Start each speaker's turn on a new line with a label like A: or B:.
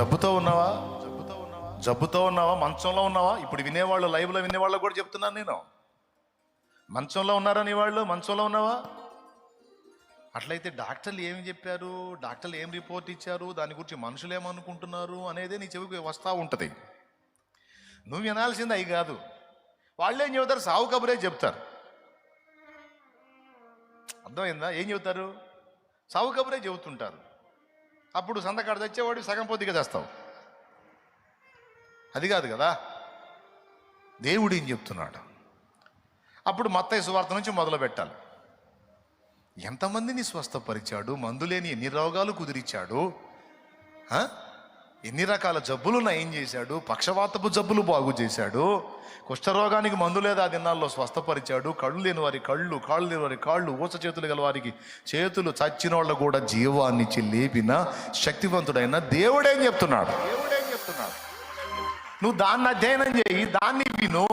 A: జబ్బుతో ఉన్నావా? జబ్బుతో ఉన్నావా? మంచంలో ఉన్నావా? ఇప్పుడు వినేవాళ్ళు, లైవ్లో వినేవాళ్ళు కూడా చెప్తున్నాను నేను. మంచంలో ఉన్నారా నీ వాళ్ళు? మంచంలో ఉన్నావా? అట్లయితే డాక్టర్లు ఏమి చెప్పారు, డాక్టర్లు ఏం రిపోర్ట్ ఇచ్చారు, దాని గురించి మనుషులు ఏమనుకుంటున్నారు అనేదే నీ చెవికి వస్తూ ఉంటుంది. నువ్వు వినాల్సింది అవి కాదు. వాళ్ళు ఏం చెబుతారు? సావు కబురే చెప్తారు. అర్థమైందా? ఏం చెబుతారు? సావు కబురే చెబుతుంటారు. అప్పుడు సంతకాడ తెచ్చేవాడు సగం పొద్దుగా చేస్తావు. అది కాదు కదా. దేవుడు ఏం చెప్తున్నాడు? అప్పుడు మత్తయి సువార్త నుంచి మొదలు పెట్టాలి. ఎంతమందిని స్వస్థపరిచాడు, మందులేని ఎన్ని రోగాలు కుదిరిచ్చాడు, ఎన్ని రకాల జబ్బులు నయం చేశాడు, పక్షవాతపు జబ్బులు బాగు చేశాడు, కుష్ఠరోగానికి మందు లేదా దినాల్లో స్వస్థపరిచాడు, కళ్ళు లేని వారి కళ్ళు, కాళ్ళు లేని వారి కాళ్ళు, ఊచ చేతులు గల వారికి చేతులు, చచ్చిన వాళ్ళు కూడా జీవాన్నిచ్చి లేపిన శక్తివంతుడైన దేవుడేం చెప్తున్నాడు? నువ్వు దాన్ని అధ్యయనం చేయి, దాన్ని విను.